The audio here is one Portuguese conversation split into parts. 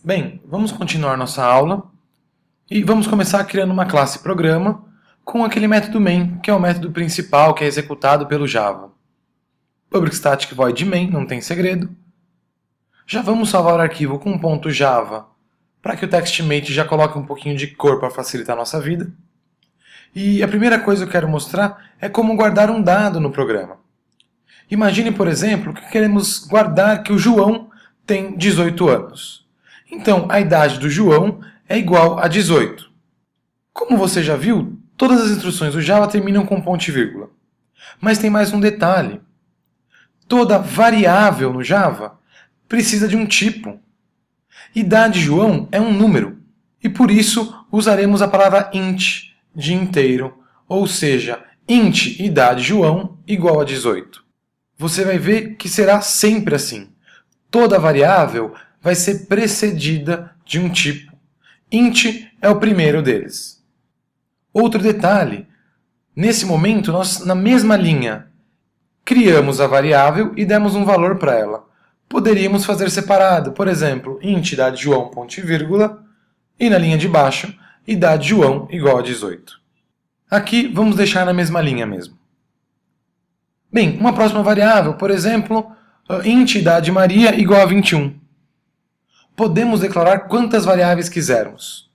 Bem, vamos continuar nossa aula e vamos começar criando uma classe programa com aquele método main, que é o método principal que é executado pelo Java. Public static void main, não tem segredo. Já vamos salvar o arquivo com .java para que o TextMate já coloque um pouquinho de cor para facilitar a nossa vida. E a primeira coisa que eu quero mostrar é como guardar um dado no programa. Imagine, por exemplo, que queremos guardar que o João tem 18 anos. Então, a idade do João é igual a 18. Como você já viu, todas as instruções do Java terminam com ponto e vírgula. Mas tem mais um detalhe. Toda variável no Java precisa de um tipo. Idade João é um número, e por isso usaremos a palavra int, de inteiro, ou seja, int idade João igual a 18. Você vai ver que será sempre assim. Toda variável vai ser precedida de um tipo. Int é o primeiro deles. Outro detalhe, nesse momento nós, na mesma linha, criamos a variável e demos um valor para ela. Poderíamos fazer separado, por exemplo, int idade João, ponto e vírgula, e na linha de baixo, idade João igual a 18. Aqui vamos deixar na mesma linha mesmo. Bem, uma próxima variável, por exemplo, int idade Maria igual a 21. Podemos declarar quantas variáveis quisermos.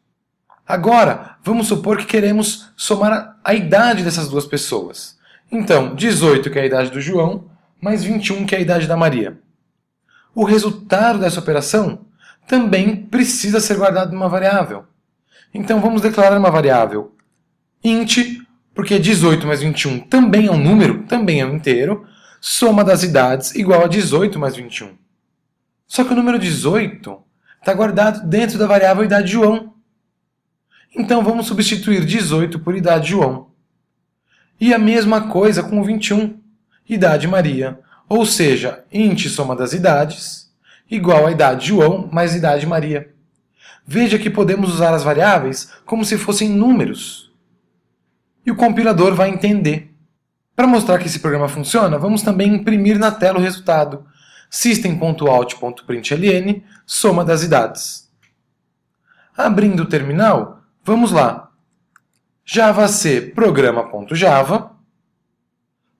Agora, vamos supor que queremos somar a idade dessas duas pessoas. Então, 18, que é a idade do João, mais 21, que é a idade da Maria. O resultado dessa operação também precisa ser guardado numa variável. Então, vamos declarar uma variável int, porque 18 mais 21 também é um número, também é um inteiro, soma das idades igual a 18 mais 21. Só que o número 18 está guardado dentro da variável idade João. Então vamos substituir 18 por idade João. E a mesma coisa com o 21, idade Maria, ou seja, int soma das idades igual a idade João mais idade Maria. Veja que podemos usar as variáveis como se fossem números. E o compilador vai entender. Para mostrar que esse programa funciona, vamos também imprimir na tela o resultado. System.out.println, soma das idades. Abrindo o terminal, vamos lá. javac programa.java,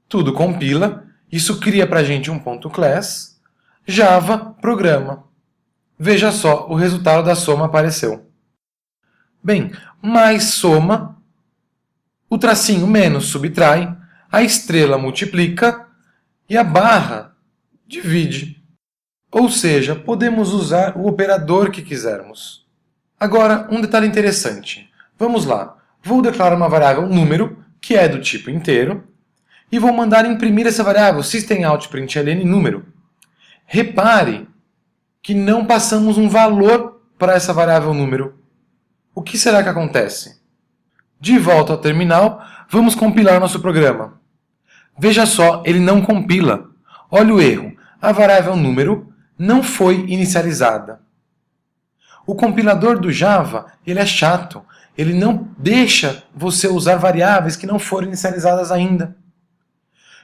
tudo compila, isso cria para a gente um .class, java programa. Veja só, o resultado da soma apareceu. Bem, mais soma, o tracinho menos subtrai, a estrela multiplica e a barra divide. Ou seja, podemos usar o operador que quisermos. Agora, um detalhe interessante. Vamos lá. Vou declarar uma variável número, que é do tipo inteiro, e vou mandar imprimir essa variável systemout.println número. Repare que não passamos um valor para essa variável número. O que será que acontece? De volta ao terminal, vamos compilar nosso programa. Veja só, ele não compila. Olha o erro. A variável número não foi inicializada. O compilador do Java, ele é chato. Ele não deixa você usar variáveis que não foram inicializadas ainda.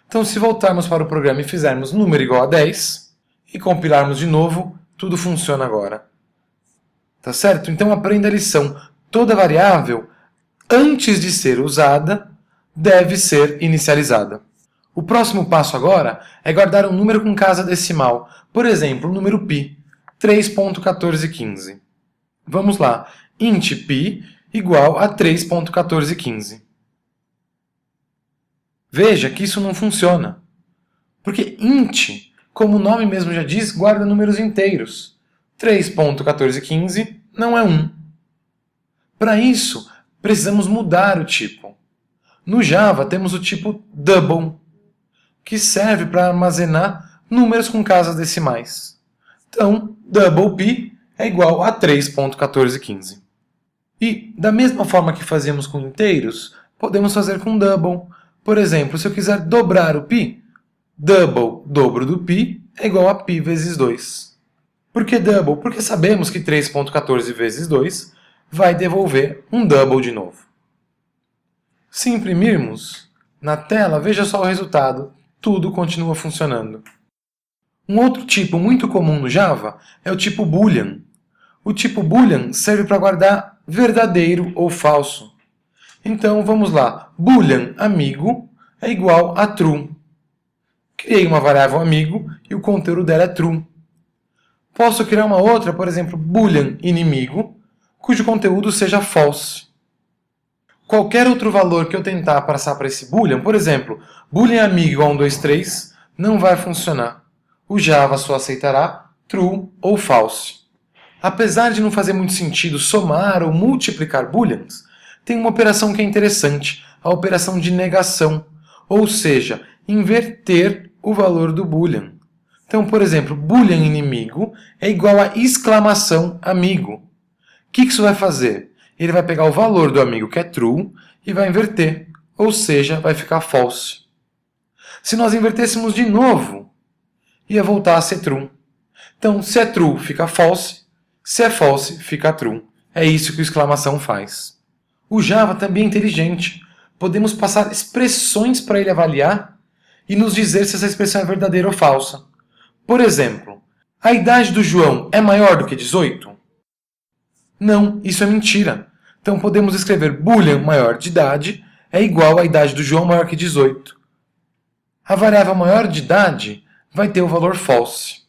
Então, se voltarmos para o programa e fizermos número igual a 10, e compilarmos de novo, tudo funciona agora. Tá certo? Então, aprenda a lição. Toda variável, antes de ser usada, deve ser inicializada. O próximo passo agora é guardar um número com casa decimal. Por exemplo, o número π, 3.1415. Vamos lá. Int π igual a 3.1415. Veja que isso não funciona. Porque int, como o nome mesmo já diz, guarda números inteiros. 3.1415 não é 1. Para isso, precisamos mudar o tipo. No Java temos o tipo double, que serve para armazenar números com casas decimais. Então, double π é igual a 3.1415. E, da mesma forma que fazíamos com inteiros, podemos fazer com double. Por exemplo, se eu quiser dobrar o π, double, dobro do π, é igual a π vezes 2. Por que double? Porque sabemos que 3.14 vezes 2 vai devolver um double de novo. Se imprimirmos na tela, veja só o resultado. Tudo continua funcionando. Um outro tipo muito comum no Java é o tipo boolean. O tipo boolean serve para guardar verdadeiro ou falso. Então, vamos lá. Boolean amigo é igual a true. Criei uma variável amigo e o conteúdo dela é true. Posso criar uma outra, por exemplo, boolean inimigo, cujo conteúdo seja false. Qualquer outro valor que eu tentar passar para esse boolean, por exemplo, boolean amigo igual a 1, 2, 3, não vai funcionar. O Java só aceitará true ou false. Apesar de não fazer muito sentido somar ou multiplicar booleans, tem uma operação que é interessante, a operação de negação, ou seja, inverter o valor do boolean. Então, por exemplo, boolean inimigo é igual a exclamação amigo. O que isso vai fazer? Ele vai pegar o valor do amigo, que é true, e vai inverter, ou seja, vai ficar false. Se nós invertêssemos de novo, ia voltar a ser true. Então, se é true, fica false. Se é false, fica true. É isso que o exclamação faz. O Java também é inteligente. Podemos passar expressões para ele avaliar e nos dizer se essa expressão é verdadeira ou falsa. Por exemplo, a idade do João é maior do que 18? Não, isso é mentira. Então podemos escrever boolean maior de idade é igual à idade do João maior que 18. A variável maior de idade vai ter o valor false.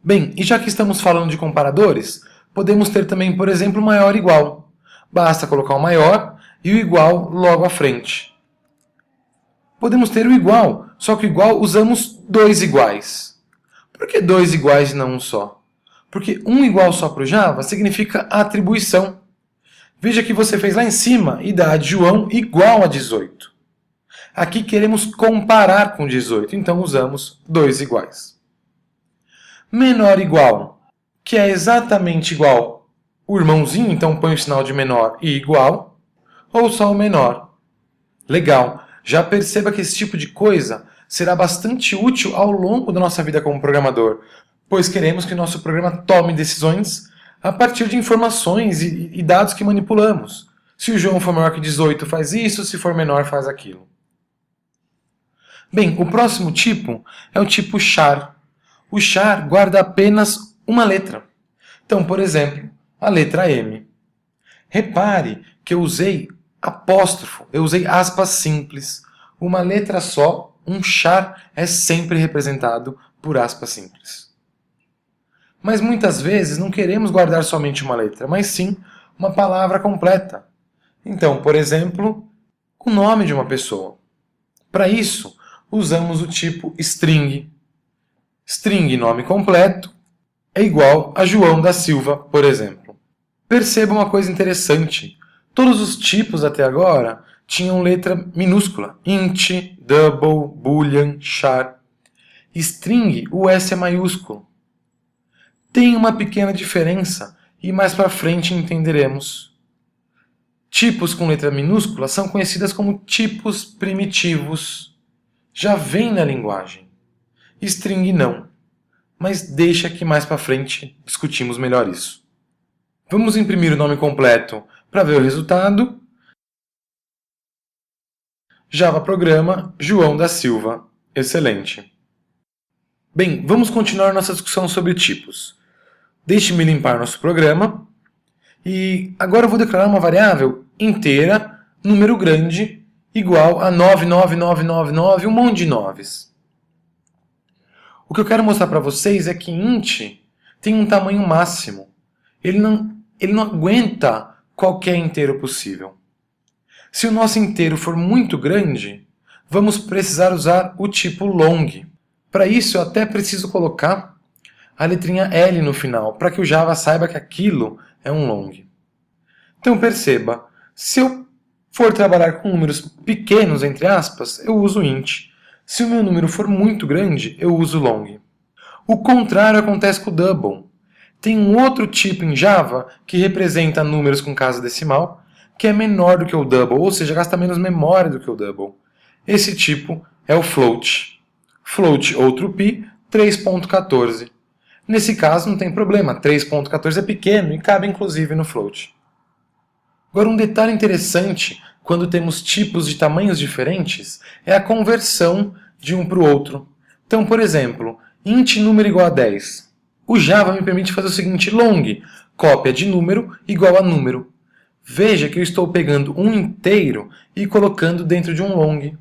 Bem, e já que estamos falando de comparadores, podemos ter também, por exemplo, maior igual. Basta colocar o maior e o igual logo à frente. Podemos ter o igual, só que o igual usamos dois iguais. Por que dois iguais e não um só? Porque um igual só para o Java significa atribuição. Veja que você fez lá em cima, idade João igual a 18. Aqui queremos comparar com 18, então usamos dois iguais. Menor igual, que é exatamente igual o irmãozinho, então põe o sinal de menor e igual, ou só o menor. Legal, já perceba que esse tipo de coisa será bastante útil ao longo da nossa vida como programador, pois queremos que nosso programa tome decisões a partir de informações e dados que manipulamos. Se o João for maior que 18, faz isso, se for menor, faz aquilo. Bem, o próximo tipo é o tipo char. O char guarda apenas uma letra. Então, por exemplo, a letra M. Repare que eu usei apóstrofo, eu usei aspas simples. Uma letra só, um char é sempre representado por aspas simples. Mas muitas vezes não queremos guardar somente uma letra, mas sim uma palavra completa. Então, por exemplo, o nome de uma pessoa. Para isso, usamos o tipo string. String nome completo é igual a João da Silva, por exemplo. Perceba uma coisa interessante. Todos os tipos até agora tinham letra minúscula. Int, double, boolean, char. String, o S é maiúsculo. Tem uma pequena diferença e mais para frente entenderemos. Tipos com letra minúscula são conhecidas como tipos primitivos. Já vem na linguagem. String não. Mas deixa que mais para frente discutimos melhor isso. Vamos imprimir o nome completo para ver o resultado. Java Programa João da Silva. Excelente. Bem, vamos continuar nossa discussão sobre tipos. Deixe-me limpar nosso programa. E agora eu vou declarar uma variável inteira, número grande, igual a 99999, um monte de noves. O que eu quero mostrar para vocês é que int tem um tamanho máximo. Ele não aguenta qualquer inteiro possível. Se o nosso inteiro for muito grande, vamos precisar usar o tipo long. Para isso, eu até preciso colocar a letrinha L no final, para que o Java saiba que aquilo é um long. Então perceba, se eu for trabalhar com números pequenos, entre aspas, eu uso int. Se o meu número for muito grande, eu uso long. O contrário acontece com o double. Tem um outro tipo em Java que representa números com casa decimal, que é menor do que o double, ou seja, gasta menos memória do que o double. Esse tipo é o float. Float, outro pi, 3.14. Nesse caso não tem problema, 3.14 é pequeno e cabe inclusive no float. Agora um detalhe interessante quando temos tipos de tamanhos diferentes é a conversão de um para o outro. Então, por exemplo, int número igual a 10. O Java me permite fazer o seguinte: long, cópia de número igual a número. Veja que eu estou pegando um inteiro e colocando dentro de um long.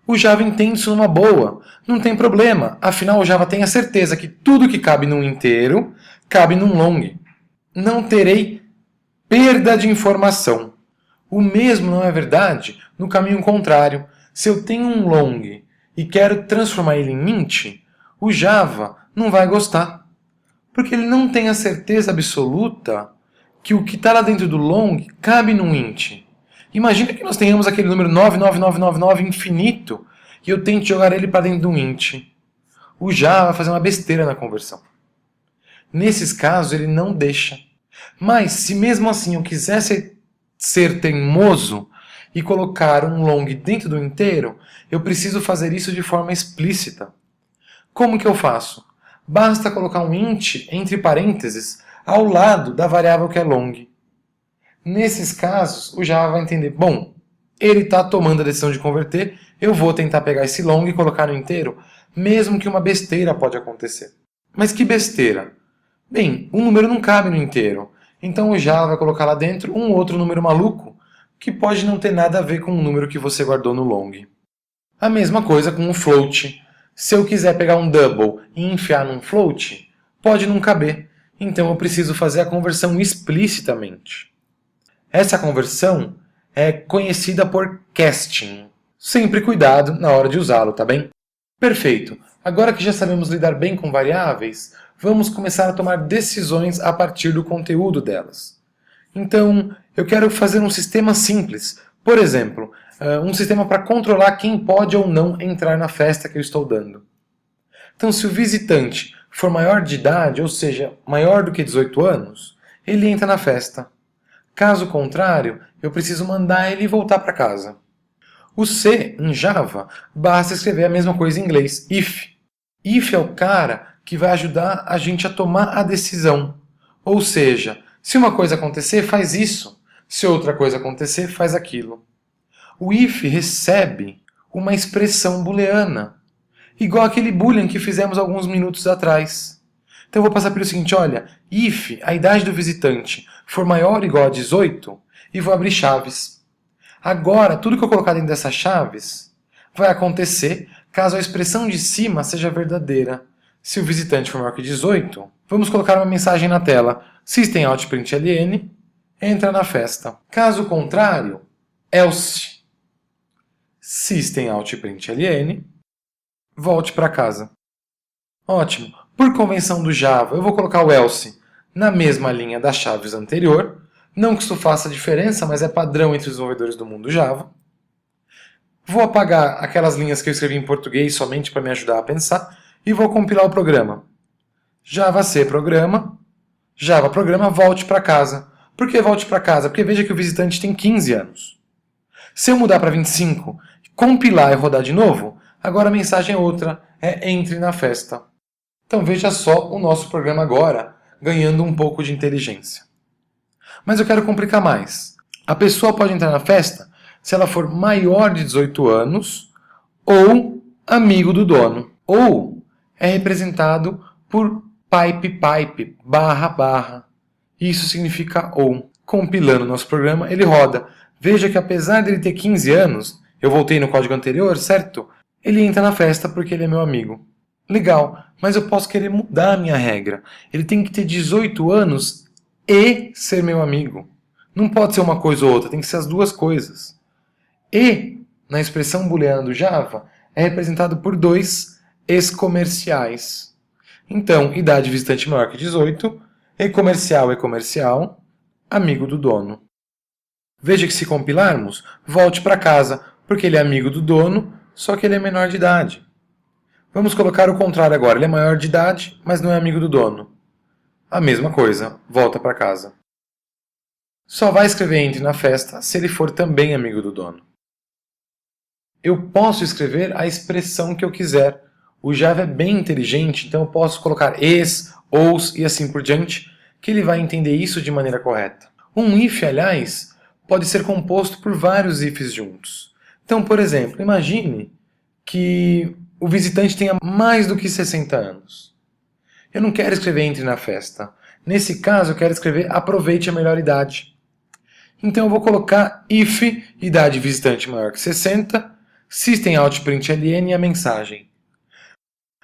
O Java entende isso numa boa, não tem problema, afinal o Java tem a certeza que tudo que cabe num inteiro cabe num long. Não terei perda de informação. O mesmo não é verdade no caminho contrário. Se eu tenho um long e quero transformar ele em int, o Java não vai gostar, porque ele não tem a certeza absoluta que o que está lá dentro do long cabe num int. Imagina que nós tenhamos aquele número 99999 infinito e eu tente jogar ele para dentro de um int. O Java vai fazer uma besteira na conversão. Nesses casos ele não deixa. Mas se mesmo assim eu quisesse ser teimoso e colocar um long dentro do inteiro, eu preciso fazer isso de forma explícita. Como que eu faço? Basta colocar um int entre parênteses ao lado da variável que é long. Nesses casos, o Java vai entender, bom, ele está tomando a decisão de converter, eu vou tentar pegar esse long e colocar no inteiro, mesmo que uma besteira pode acontecer. Mas que besteira? Bem, um número não cabe no inteiro, então o Java vai colocar lá dentro um outro número maluco, que pode não ter nada a ver com o número que você guardou no long. A mesma coisa com o float. Se eu quiser pegar um double e enfiar num float, pode não caber, então eu preciso fazer a conversão explicitamente. Essa conversão é conhecida por casting. Sempre cuidado na hora de usá-lo, tá bem? Perfeito! Agora que já sabemos lidar bem com variáveis, vamos começar a tomar decisões a partir do conteúdo delas. Então, eu quero fazer um sistema simples. Por exemplo, um sistema para controlar quem pode ou não entrar na festa que eu estou dando. Então, se o visitante for maior de idade, ou seja, maior do que 18 anos, ele entra na festa. Caso contrário, eu preciso mandar ele voltar para casa. O C, em Java, basta escrever a mesma coisa em inglês, if. If é o cara que vai ajudar a gente a tomar a decisão. Ou seja, se uma coisa acontecer, faz isso. Se outra coisa acontecer, faz aquilo. O if recebe uma expressão booleana, igual aquele boolean que fizemos alguns minutos atrás. Então eu vou passar pelo seguinte, olha, if a idade do visitante for maior ou igual a 18, e vou abrir chaves. Agora, tudo que eu colocar dentro dessas chaves vai acontecer caso a expressão de cima seja verdadeira. Se o visitante for maior que 18, vamos colocar uma mensagem na tela. System.out.println, entra na festa. Caso contrário, else. System.out.println, volte para casa. Ótimo. Por convenção do Java, eu vou colocar o else na mesma linha das chaves anterior. Não que isso faça diferença, mas é padrão entre os desenvolvedores do mundo Java. Vou apagar aquelas linhas que eu escrevi em português somente para me ajudar a pensar e vou compilar o programa. Java C programa, Java programa, volte para casa. Por que volte para casa? Porque veja que o visitante tem 15 anos. Se eu mudar para 25, compilar e rodar de novo, agora a mensagem é outra, é entre na festa. Então veja só o nosso programa agora, ganhando um pouco de inteligência. Mas eu quero complicar mais. A pessoa pode entrar na festa se ela for maior de 18 anos ou amigo do dono. Ou é representado por pipe, barra. Isso significa ou. Compilando nosso programa, ele roda. Veja que apesar dele ter 15 anos, eu voltei no código anterior, certo? Ele entra na festa porque ele é meu amigo. Legal, mas eu posso querer mudar a minha regra. Ele tem que ter 18 anos e ser meu amigo. Não pode ser uma coisa ou outra, tem que ser as duas coisas. E, na expressão booleana do Java, é representado por dois ex-comerciais. Então, idade visitante maior que 18, e-comercial, amigo do dono. Veja que se compilarmos, volte para casa, porque ele é amigo do dono, só que ele é menor de idade. Vamos colocar o contrário agora, ele é maior de idade, mas não é amigo do dono. A mesma coisa, volta para casa. Só vai escrever entre na festa se ele for também amigo do dono. Eu posso escrever a expressão que eu quiser. O Java é bem inteligente, então eu posso colocar is, ous e assim por diante, que ele vai entender isso de maneira correta. Um if, aliás, pode ser composto por vários ifs juntos. Então, por exemplo, imagine que o visitante tenha mais do que 60 anos. Eu não quero escrever entre na festa. Nesse caso, eu quero escrever aproveite a melhor idade. Então eu vou colocar if idade visitante maior que 60, system.out.println e a mensagem.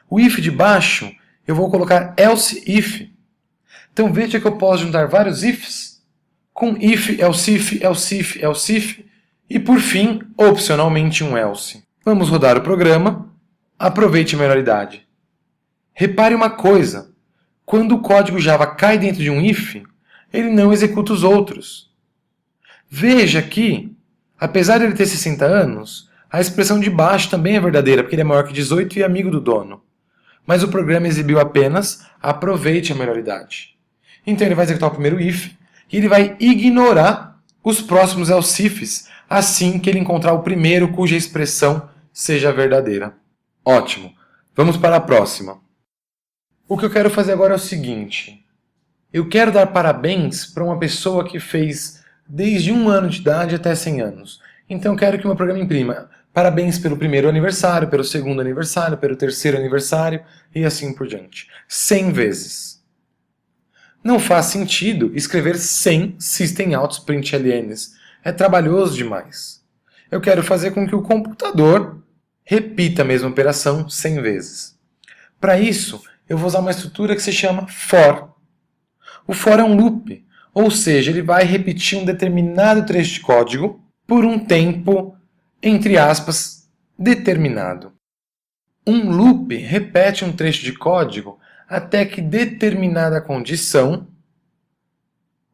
O if de baixo eu vou colocar else if. Então veja que eu posso juntar vários ifs com if, else if, else if, else if e por fim, opcionalmente um else. Vamos rodar o programa. Aproveite a melhor idade. Repare uma coisa. Quando o código Java cai dentro de um if, ele não executa os outros. Veja que, apesar de ele ter 60 anos, a expressão de baixo também é verdadeira, porque ele é maior que 18 e amigo do dono. Mas o programa exibiu apenas aproveite a melhor idade. Então ele vai executar o primeiro if e ele vai ignorar os próximos else ifs assim que ele encontrar o primeiro cuja expressão seja verdadeira. Ótimo. Vamos para a próxima. O que eu quero fazer agora é o seguinte. Eu quero dar parabéns para uma pessoa que fez desde 1 ano de idade até 100 anos. Então eu quero que o meu programa imprima parabéns pelo primeiro aniversário, pelo segundo aniversário, pelo terceiro aniversário e assim por diante. 100 vezes. Não faz sentido escrever 100 system.out.printlns. É trabalhoso demais. Eu quero fazer com que o computador repita a mesma operação 100 vezes. Para isso, eu vou usar uma estrutura que se chama for. O for é um loop, ou seja, ele vai repetir um determinado trecho de código por um tempo, entre aspas, determinado. Um loop repete um trecho de código até que determinada condição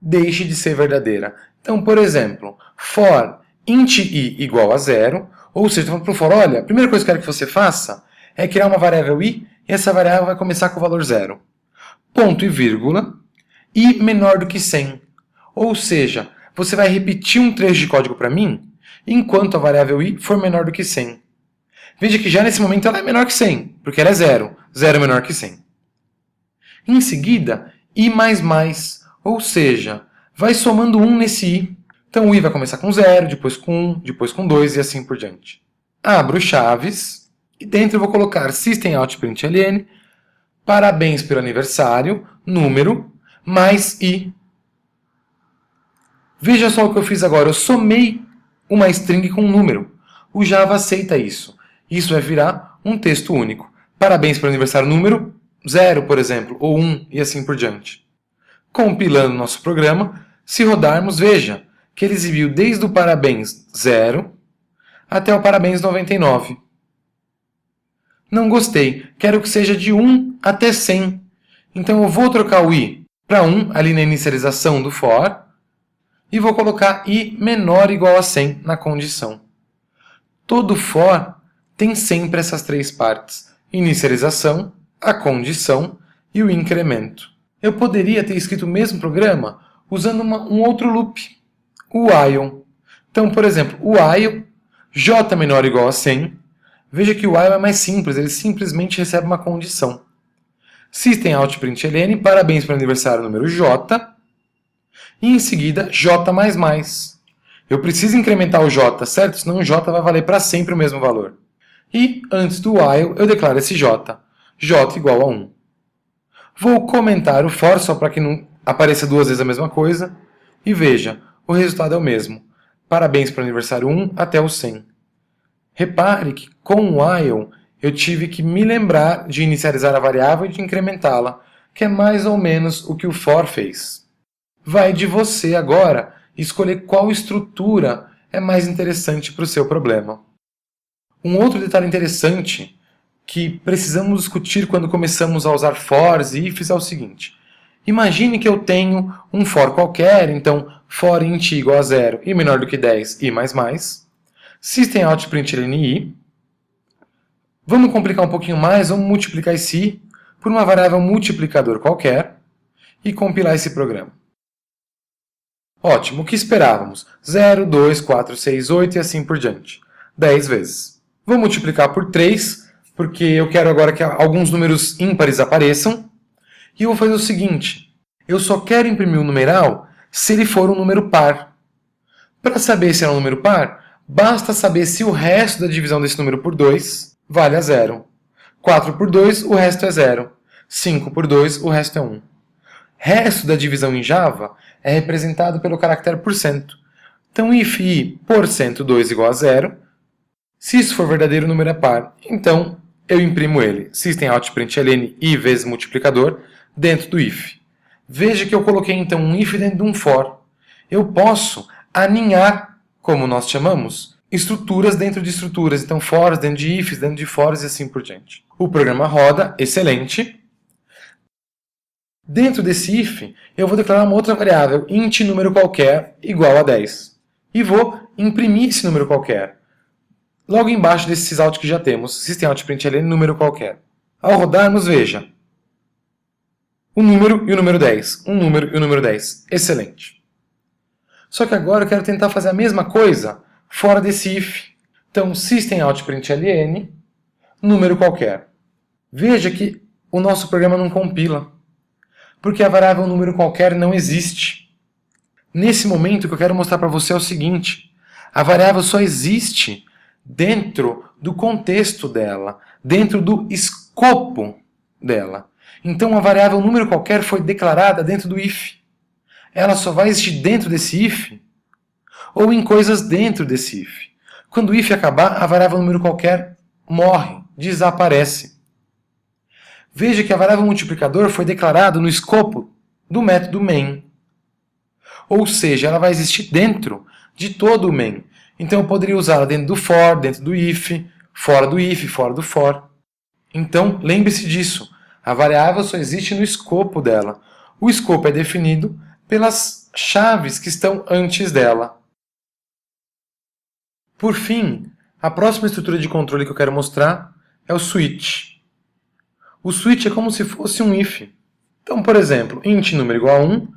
deixe de ser verdadeira. Então, por exemplo, for int i igual a 0, ou seja, estou falando para o for, olha, a primeira coisa que eu quero que você faça é criar uma variável i, e essa variável vai começar com o valor 0. Ponto e vírgula, i menor do que 100. Ou seja, você vai repetir um trecho de código para mim, enquanto a variável i for menor do que 100. Veja que já nesse momento ela é menor que 100, porque ela é 0. 0 é menor que 100. Em seguida, i++, ou seja, vai somando 1 nesse i. Então o i vai começar com 0, depois com 1, depois com 2 e assim por diante. Abro chaves e dentro eu vou colocar system.out.println, parabéns pelo aniversário, número, mais i. Veja só o que eu fiz agora, eu somei uma string com um número. O Java aceita isso. Isso vai virar um texto único. Parabéns pelo aniversário, número 0, por exemplo, ou 1 e assim por diante. Compilando nosso programa, se rodarmos, veja que ele exibiu desde o parabéns 0 até o parabéns 99. Não gostei, quero que seja de 1 até 100. Então eu vou trocar o i para 1 ali na inicialização do for e vou colocar i menor ou igual a 100 na condição. Todo for tem sempre essas três partes: inicialização, a condição e o incremento. Eu poderia ter escrito o mesmo programa usando um outro loop, o while. Então, por exemplo, o while, j menor ou igual a 100. Veja que o while é mais simples, ele simplesmente recebe uma condição. System.out.println, parabéns pelo aniversário número j. E em seguida, j++. Eu preciso incrementar o j, certo? Senão o j vai valer para sempre o mesmo valor. E, antes do while, eu declaro esse j. j igual a 1. Vou comentar o for, só para que não apareça duas vezes a mesma coisa. E veja, o resultado é o mesmo. Parabéns pelo aniversário 1 até o 100. Repare que, com o while, eu tive que me lembrar de inicializar a variável e de incrementá-la, que é mais ou menos o que o for fez. Vai de você agora escolher qual estrutura é mais interessante para o seu problema. Um outro detalhe interessante que precisamos discutir quando começamos a usar fors e ifs é o seguinte. Imagine que eu tenho um for qualquer, então for int igual a 0 e menor do que 10 i++, system.out.println i. Vamos complicar um pouquinho mais, vamos multiplicar esse i por uma variável multiplicador qualquer e compilar esse programa. Ótimo, o que esperávamos? 0, 2, 4, 6, 8 e assim por diante. 10 vezes. Vou multiplicar por 3, porque eu quero agora que alguns números ímpares apareçam. E eu vou fazer o seguinte, eu só quero imprimir o numeral se ele for um número par. Para saber se é um número par, basta saber se o resto da divisão desse número por 2 vale a 0. 4 por 2, o resto é 0. 5 por 2, o resto é 1. Resto da divisão em Java é representado pelo caractere %. Então, if i %2 igual a 0, se isso for verdadeiro, o número é par. Então, eu imprimo ele, system.out.println i vezes multiplicador, dentro do if. Veja que eu coloquei então um if dentro de um for. Eu posso aninhar, como nós chamamos, estruturas dentro de estruturas. Então, fors dentro de ifs, dentro de fors e assim por diante. O programa roda, excelente. Dentro desse if, eu vou declarar uma outra variável, int número qualquer igual a 10. E vou imprimir esse número qualquer. Logo embaixo desse sysout que já temos, system.out.println número qualquer. Ao rodarmos, veja, o número e o número 10. Um número e o número 10. Excelente. Só que agora eu quero tentar fazer a mesma coisa fora desse if. Então, system.out.println número qualquer. Veja que o nosso programa não compila, porque a variável número qualquer não existe. Nesse momento, o que eu quero mostrar para você é o seguinte: a variável só existe dentro do contexto dela, dentro do escopo dela. Então, a variável número qualquer foi declarada dentro do if. Ela só vai existir dentro desse if ou em coisas dentro desse if. Quando o if acabar, a variável número qualquer morre, desaparece. Veja que a variável multiplicador foi declarada no escopo do método main. Ou seja, ela vai existir dentro de todo o main. Então eu poderia usá-la dentro do for, dentro do if, fora do if, fora do for. Então, lembre-se disso. A variável só existe no escopo dela. O escopo é definido pelas chaves que estão antes dela. Por fim, a próxima estrutura de controle que eu quero mostrar é o switch. O switch é como se fosse um if. Então, por exemplo, int número igual a 1,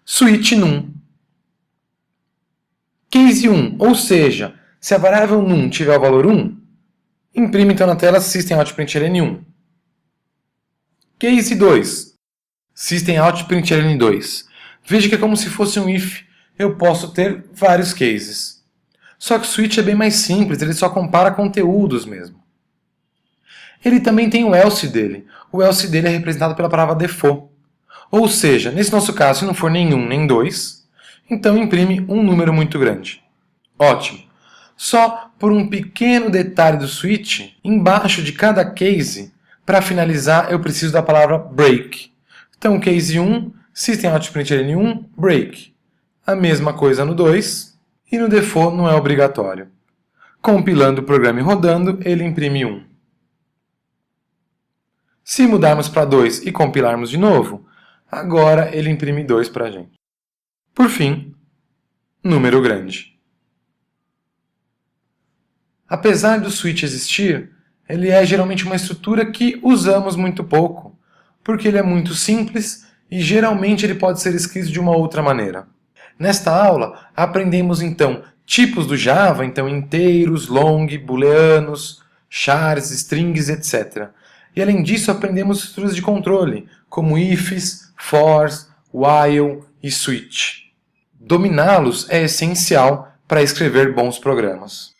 switch num. Case 1, ou seja, se a variável num tiver o valor 1, imprime então na tela system.out.println 1. Case 2, system.out.println 2. Veja que é como se fosse um if. Eu posso ter vários cases. Só que o switch é bem mais simples, ele só compara conteúdos mesmo. Ele também tem o else dele. O else dele é representado pela palavra default. Ou seja, nesse nosso caso, se não for nem 1 nem 2, então imprime um número muito grande. Ótimo. Só por um pequeno detalhe do switch, embaixo de cada case, para finalizar, eu preciso da palavra break. Então, case 1, system.out.println 1, break. A mesma coisa no 2, e no default não é obrigatório. Compilando o programa e rodando, ele imprime 1. Se mudarmos para 2 e compilarmos de novo, agora ele imprime 2 para a gente. Por fim, número grande. Apesar do switch existir, ele é geralmente uma estrutura que usamos muito pouco, porque ele é muito simples e geralmente ele pode ser escrito de uma outra maneira. Nesta aula, aprendemos então tipos do Java, então inteiros, long, booleanos, chars, strings, etc. E além disso, aprendemos estruturas de controle, como ifs, fors, while e switch. Dominá-los é essencial para escrever bons programas.